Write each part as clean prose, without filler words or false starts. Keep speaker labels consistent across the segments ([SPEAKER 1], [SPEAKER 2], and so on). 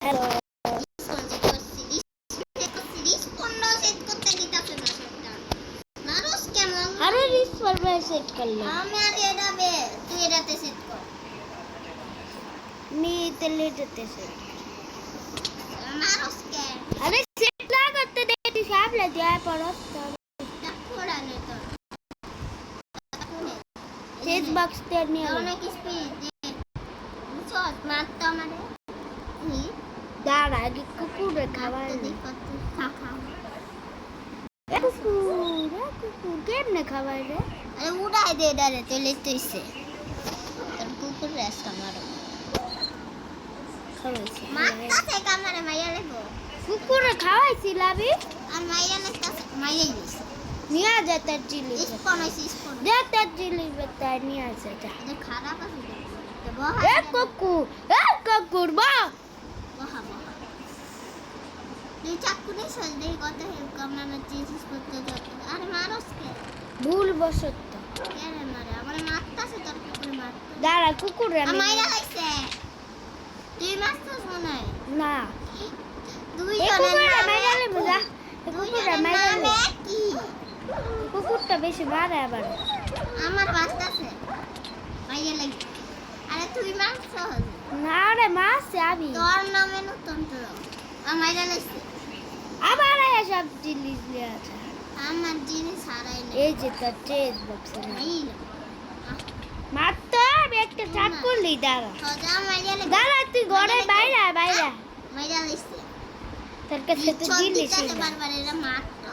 [SPEAKER 1] Hello আরে রিস server set করলাম
[SPEAKER 2] আমি আর এটা বে তুই এটাতে সেট কর
[SPEAKER 1] মি তেলেটাতে সেট
[SPEAKER 2] মারস কে
[SPEAKER 1] আরে সেট না করতে দে তুই সামলে যায় পড়স
[SPEAKER 2] তাকুড়া নে তো
[SPEAKER 1] সেট বক্স তে নিয়ে
[SPEAKER 2] অনেক স্পিড দে বুঝছস মার তো আমারে নি
[SPEAKER 1] দাঁড়া আগে কুকুরে খাবার
[SPEAKER 2] দে কত খা
[SPEAKER 1] কুকুর কেমনে খাবার রে
[SPEAKER 2] আরে উড়াই দে ডারে চলে তুইছে তোর কুকুর রেস্ট আমারো
[SPEAKER 1] খাওয়াইছি
[SPEAKER 2] মারতাছে কামারে মাইয়া লেগো
[SPEAKER 1] কুকুরে খাওয়াইছি লাবি
[SPEAKER 2] আর মাইয়া লাগতাছে মাইয়াই দিছে
[SPEAKER 1] নিয়ে যা তার চিলি
[SPEAKER 2] স্পন হইছে স্পন
[SPEAKER 1] যা তার চিলি বেটা নিয়ে আসা যা
[SPEAKER 2] এটা খারাপ আছে তো
[SPEAKER 1] কুকুর বা
[SPEAKER 2] বহা তুই চাকুরে সলদে কত হেল্প কামনা চিজ করতে যত আরে মারস কে
[SPEAKER 1] ভুল বসত
[SPEAKER 2] কেন মারে আমার মারতাছে তোর কুকুরে মারতে
[SPEAKER 1] দাঁড়া কুকুর
[SPEAKER 2] মাইরা লাগছে তুই মারছস মনে হয়
[SPEAKER 1] না
[SPEAKER 2] দুই
[SPEAKER 1] এই
[SPEAKER 2] জনের
[SPEAKER 1] কুকুরটা
[SPEAKER 2] নামে
[SPEAKER 1] মাইরা লেবো যা
[SPEAKER 2] দুই
[SPEAKER 1] কুকুরটা
[SPEAKER 2] জনের
[SPEAKER 1] মাইরা
[SPEAKER 2] নামে
[SPEAKER 1] লেবো
[SPEAKER 2] কি
[SPEAKER 1] কুকুরটা বেশি মারে আবার
[SPEAKER 2] আমার বাস্তাছে মাইয়া লাগছে আরে তুই মারছস
[SPEAKER 1] না রে মারছে আমি
[SPEAKER 2] তোর নামে নতুন তোর মাইরা লাগছে
[SPEAKER 1] আবার সব জিনিস নিয়ে আছে
[SPEAKER 2] আমার জিনিস হারাই না
[SPEAKER 1] এই যে তার চেজ বক্স
[SPEAKER 2] মাইরা
[SPEAKER 1] মারতো আমি একটা চাট করলি দাঁড়া
[SPEAKER 2] সজা মাইরা লাগছে
[SPEAKER 1] দাঁড়া তুই ঘরে বাইরে বাইরে
[SPEAKER 2] মাইরা লাগছে
[SPEAKER 1] তোর কাছে তো জিনিস
[SPEAKER 2] ছদিটাতে বারবার এরা মারতো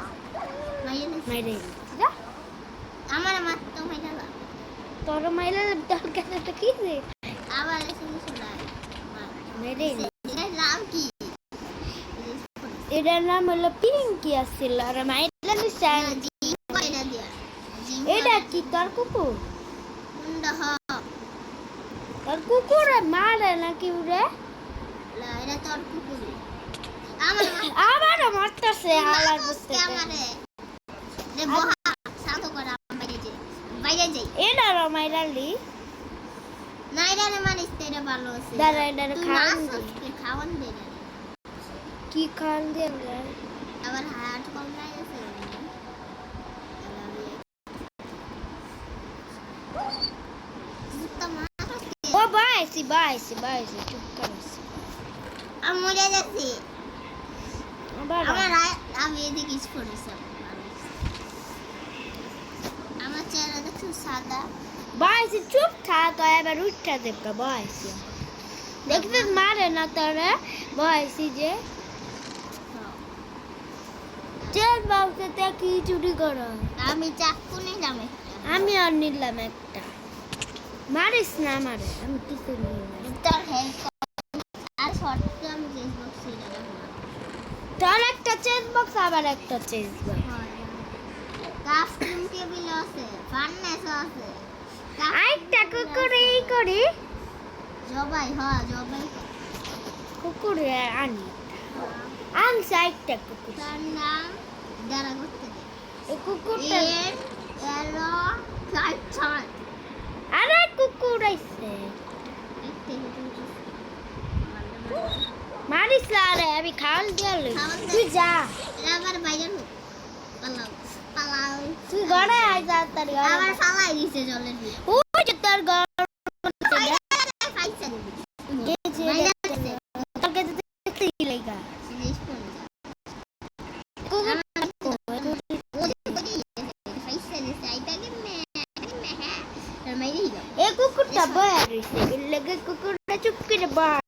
[SPEAKER 2] মাইরা লাগছে
[SPEAKER 1] মাইরে যা
[SPEAKER 2] আমার মারতো মাইরা লাগছে
[SPEAKER 1] তোর মাইলে তোর কাছে তো কি রে
[SPEAKER 2] আবার এসে শোনায়
[SPEAKER 1] মেরে
[SPEAKER 2] এর নাম কি
[SPEAKER 1] এটার নাম হলো পিঙ্কি আসছিল আর মাইলে নিশ্চয়
[SPEAKER 2] জিম কইরা দিয়া জিম
[SPEAKER 1] এটা কি তোর কুকুর
[SPEAKER 2] মুন্ডা হ
[SPEAKER 1] তোর কুকুর মারে নাকি উড়ে
[SPEAKER 2] লা এটা তোর কুকুর আমার
[SPEAKER 1] আবারও মারতেছে হালার বুঝতে
[SPEAKER 2] আমারে রে বহা শান্ত করা বাইরে যাই
[SPEAKER 1] এটারও মাইরালি
[SPEAKER 2] নাইরা রে মানিস তেরে ভালো আছে
[SPEAKER 1] দাঁড়া এটার খাওয়ান
[SPEAKER 2] খাওয়ান দে না
[SPEAKER 1] কি খাওয়ান দিয়ে
[SPEAKER 2] আবার হার্ট কম নাই আছে
[SPEAKER 1] ও বাইসি চুপ করিস
[SPEAKER 2] আমি মরে যাচ্ছি
[SPEAKER 1] আবার
[SPEAKER 2] আমি এদিকে ইস করেছি আমার চেহারা দেখছো সাদা
[SPEAKER 1] বাইসি চুপ থাক এবার উঠটা দেবকা বাইসি দেখতে মারে না তোরা বাইসি যে চেন বাক্সতে কি চুরি করো
[SPEAKER 2] আমি চাকু নেই দামে
[SPEAKER 1] আমি আর নিলাম একটা মারিস না মারে আমি কিছু নিই না
[SPEAKER 2] তোর হেল্প আর শর্ট আমি চেঞ্জ বক্স দিলাম
[SPEAKER 1] তোর একটা চেন বক্স আবার একটা চেন বক্স
[SPEAKER 2] কাস্টম টেবিল আছে ফার্নেস আছে
[SPEAKER 1] আরেকটা কুকুরে করি
[SPEAKER 2] জবাই জবাই
[SPEAKER 1] কুকুরে আনি আনছি আরেকটা কুকুর
[SPEAKER 2] তার নাম দাঁড়া করতে দে
[SPEAKER 1] এই কুকুরটা
[SPEAKER 2] এলো চার
[SPEAKER 1] আরে কুকুর আইছে মারিস না রে আমি খাওয়ান দিয়ে তুই যা
[SPEAKER 2] আবার বাইরে পালাও
[SPEAKER 1] তুই ঘরে আয় যা তার ঘরে
[SPEAKER 2] আবার পালাই দিছে জলের ভিতরে
[SPEAKER 1] ওই যে তোর ঘর
[SPEAKER 2] খাইছে
[SPEAKER 1] এই যে
[SPEAKER 2] বাইরে আছে
[SPEAKER 1] তোর কাছে দেখতে লাগা
[SPEAKER 2] জিনিস কোন
[SPEAKER 1] কুকুর এই কুকুরটা বয়া রইছে এর লাগে কুকুরটা চুপ করে বয়া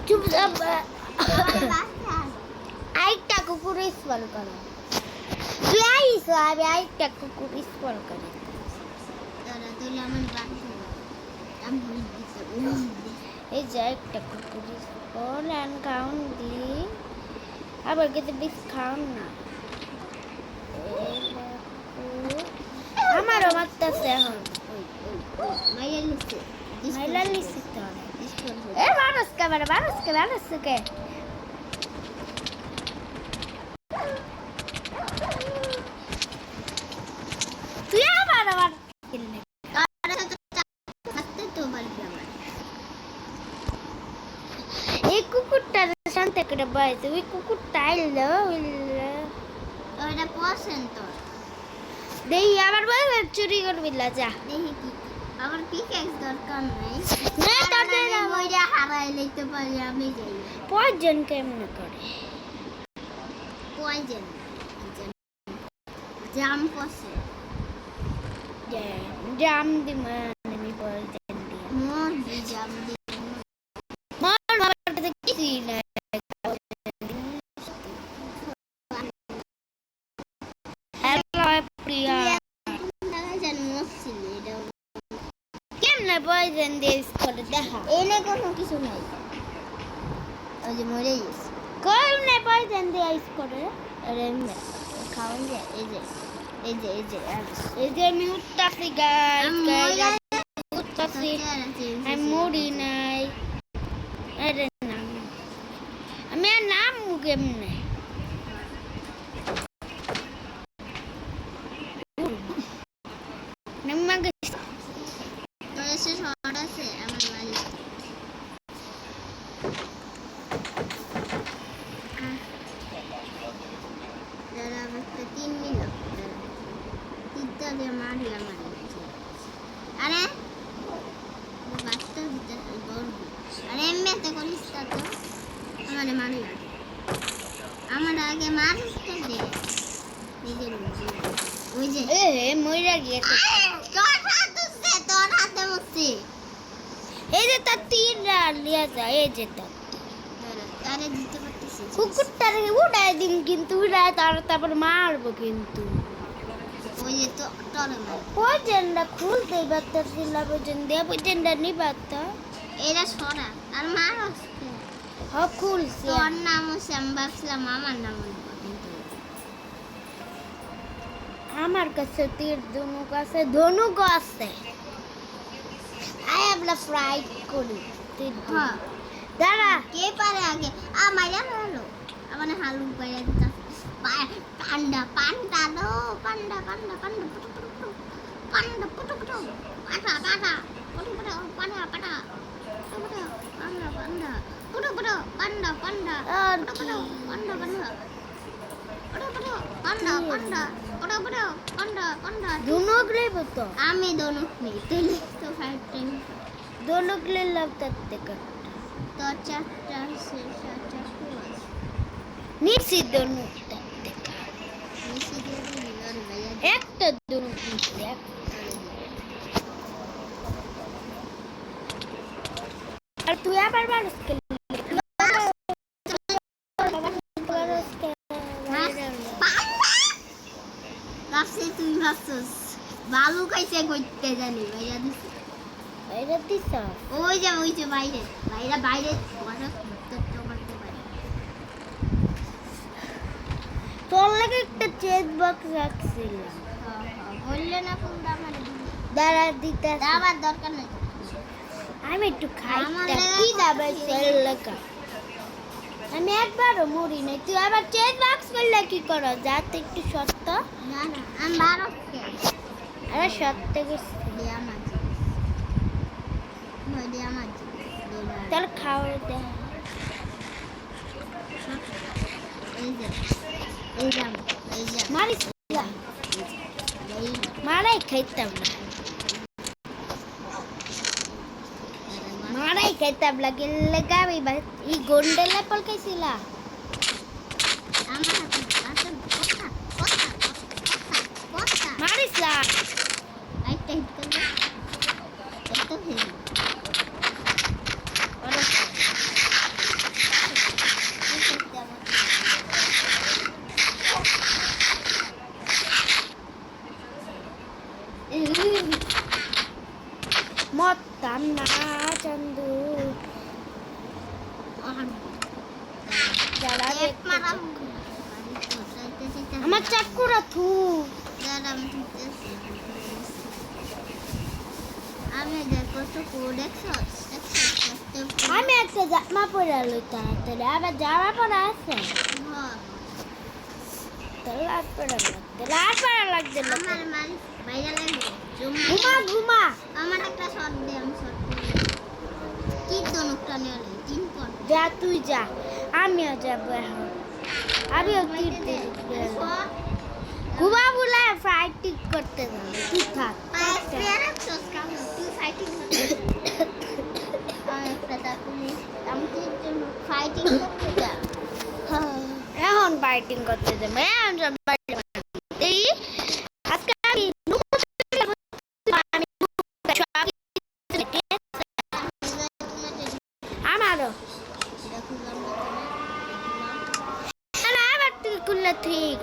[SPEAKER 1] চুপ আরেকটা কুকুর স্পল করো তুই আইস আমি আরেকটা কুকুর স্পল করে এই যে একটা কুকুর স্পল অ্যান্ড খাউন দি আবার কিন্তু বেশ খাউন না আমারও মারতেছে এখন মাইলা লিসি তো এ মানুষ কে তুই আবার বয়সে ওই কুকুর টাইলো
[SPEAKER 2] ওইটা পছন্দ তোর
[SPEAKER 1] দেখি আবার বয়সে চুরি করবি লা যা
[SPEAKER 2] দেখি কি আমার পিকেক্স দরকার নাই
[SPEAKER 1] না তোর দে না
[SPEAKER 2] ওইটা হারাই লইতে পারি আমি যাই
[SPEAKER 1] পয়জন কেমনে করে
[SPEAKER 2] পয়জন জাম পছন্দ
[SPEAKER 1] জাম দি মানে পয়জন দি
[SPEAKER 2] মোর দি জাম দি
[SPEAKER 1] মার মারতে কিছু না হ্যালো প্রিয়া কেমনে পয়জন দিয়ে করে দেখা
[SPEAKER 2] এনে কোনো কিছু নাই ওই যে মরে গেছে
[SPEAKER 1] কেমনে পয়জন দিয়ে করে
[SPEAKER 2] আরে খাওয়ান যায়
[SPEAKER 1] এই যে আমি উঠতাছি গাইস উঠতাছি আমি মুড়ি নাই আরে না আমি আর নাম কেমনে নামাগে
[SPEAKER 2] তোর এসে শর্ট আছে আমার মালিক দাদা আমাকে 3 মিনিট তিনটা দিয়ে মারলাম আরে বাচ্চা দিতে বলবো আরে এমনিতে করিস তা তো আমারে মারলাম আমার আগে মারিস তো দে নিজের ওই যে
[SPEAKER 1] মইরা গিয়েছে
[SPEAKER 2] তোর হাতে মুক্তি
[SPEAKER 1] এই যে তার তীর লিয়া যায় এই যে তার
[SPEAKER 2] তারে দিতে পারতেছি
[SPEAKER 1] কুকুরটারে উড়াই দিন কিন্তু উড়ায় তারপর মারবো কিন্তু
[SPEAKER 2] ওই যে তো টরে মার
[SPEAKER 1] পয়জনটা খুলতেই পারতেছিল পয়জন দিয়ে পয়জনটা নিবাত
[SPEAKER 2] এরা সরা আর মার আসছে
[SPEAKER 1] খুলছে
[SPEAKER 2] তোর নাম হচ্ছে আমি ভাবছিলাম আমার নাম কিন্তু
[SPEAKER 1] আমার কাছে তীর ধনুক আছে ধনুক আছে আই আমরা ফ্রাই করি তীর
[SPEAKER 2] হ্যাঁ
[SPEAKER 1] দাঁড়া
[SPEAKER 2] কে পারে আগে মাইরা হলো আমার হালু পাইয়া দিতা পান্ডা পান্ডা দো পান্ডা পান্ডা পান্ডা পুটু পুটু পান্ডা পুটু পুটু পাটা পাটা পুটু পুটু পাটা পাটা পুটু পুটু পান্ডা পান্ডা পুটু পুটু পান্ডা পান্ডা
[SPEAKER 1] আর
[SPEAKER 2] পুটু
[SPEAKER 1] কি?
[SPEAKER 2] পুটু পান্ডা পান্ডা পুটু পুটু পান্ডা পান্ডা পুটু পুটু পান্ডা পান্ডা
[SPEAKER 1] ধনুক লেব তো
[SPEAKER 2] আমি দোনো নেই তুই তো ফাইভ টাইম
[SPEAKER 1] ধনুক লেলাম তার থেকে
[SPEAKER 2] তোর চারটা চারটা
[SPEAKER 1] নিচে ধনুক তার থেকে
[SPEAKER 2] মিশি দিয়ে দিল ভাইয়া
[SPEAKER 1] একটা ধনুক নিচে আর তুই আবার মানুষ
[SPEAKER 2] ভাবছি তুই ভাবছিস বালু খাইছে করতে জানি ভাইয়া দিছে
[SPEAKER 1] এটা দিস
[SPEAKER 2] ওই যে বাইরে বাইরে বাইরে করতে পারে
[SPEAKER 1] তোর লাগে একটা চেক বক্স রাখছিলাম
[SPEAKER 2] বললে না কোনটা আমার
[SPEAKER 1] দাঁড়া দিতে
[SPEAKER 2] আমার দরকার নেই
[SPEAKER 1] আমি একটু খাই
[SPEAKER 2] আমার
[SPEAKER 1] কি
[SPEAKER 2] লাগা
[SPEAKER 1] দাবে সেল লেখা আমি একবারও মরি নাই তুই আবার চেক বক্স করলে কি করো যাতে একটু সত্য
[SPEAKER 2] না না আমি বারো
[SPEAKER 1] আরে সত্য গেছি
[SPEAKER 2] দিয়া মাছ দিয়া মাছ
[SPEAKER 1] তাহলে খাওয়া দে
[SPEAKER 2] এই যে
[SPEAKER 1] মারিস না। মারাই খাইতাম না মারাই খাইতাম না গেলে গাবি এই গোন্ডেলা পল খাইছিলা
[SPEAKER 2] আমার হাতে কথা
[SPEAKER 1] মারিস না
[SPEAKER 2] একটা হিট করলে একটা ফেলি
[SPEAKER 1] মতাম না চন্দু যারা আমার চাকুরা থু
[SPEAKER 2] আমি দেখো তো কোডেক্স
[SPEAKER 1] আমি একটা জামা পরে লই তাড়াতাড়ি আবার জামা পরা আছে লাট পরা লাগছে
[SPEAKER 2] আমার মালিক বাইরে লাগবে
[SPEAKER 1] ঘুমা
[SPEAKER 2] আমার একটা শট দে আমি শট কি দনুকটা নিয়ে তিন পর
[SPEAKER 1] যা তুই যা আমিও যাবো এখন আমিও তীর্থে ঘুমা বলে ফাইটিং করতে যাবো তুই থাক
[SPEAKER 2] ফাইটিং করতে যা
[SPEAKER 1] এখন ফাইটিং করতে যাবো এখন সব এই আজকে আমি আমারও আবার তুই করলে ঠিক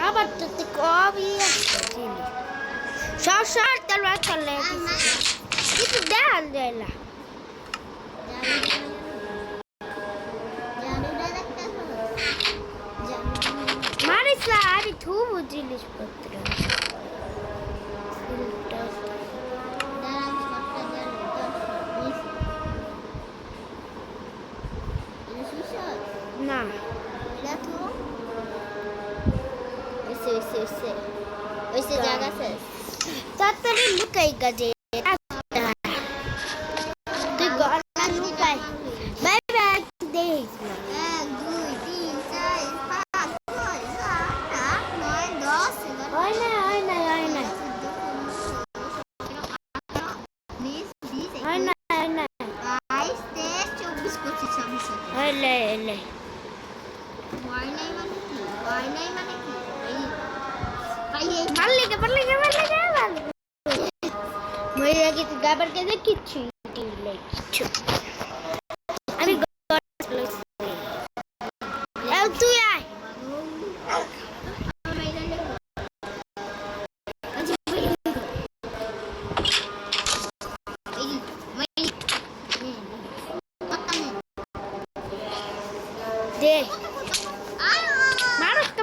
[SPEAKER 1] আবার তো তুই কবি সব সব তলোয়ার চলে কিছু দেখাল যায় না মারিস না আমি থুবো জিনিসপত্র না
[SPEAKER 2] ওইসে জায়গা শেষ
[SPEAKER 1] তাড়াতাড়ি লুকাই গাছে তুই গলা লুকাই বাই বাই দেখ না
[SPEAKER 2] 1 2 3 4 5 6 7 8 9 10 11
[SPEAKER 1] হয় না হয় না হয় না হয় না হয় না
[SPEAKER 2] 22 23 24 25 26
[SPEAKER 1] হলে হলে
[SPEAKER 2] হয় নাই মানে কি হয় নাই মানে কি এই
[SPEAKER 1] পারলে মরে গেছে গাবার কে দেখিচ্ছি কিচ্ছু আমি তুই আয় দে মারুসকা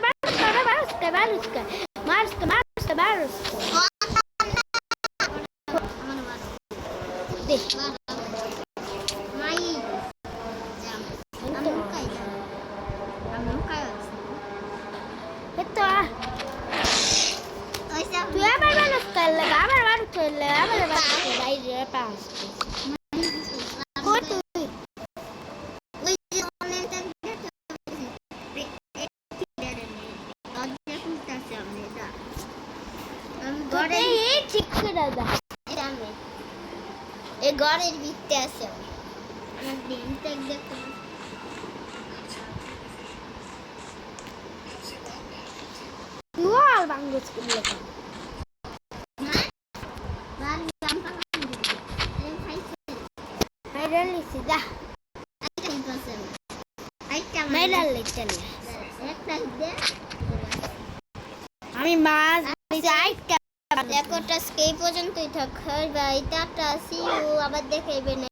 [SPEAKER 1] দে esto তুই আবার মানুষ করলে আবার মানুষ করলে আবার বাইরে পাস তুই ঠিক করে দাদা
[SPEAKER 2] এই ঘরের ভিতরে আছে আমার দিনটা দেখো
[SPEAKER 1] ওয়াল বাঙ্গুস করলে মেডালি সিধা মেডালি চলে আমি মাছ
[SPEAKER 2] রেকর্ডটা এই পর্যন্তই থাক বাই টাটা সি ইউ আবার দেখাইবেন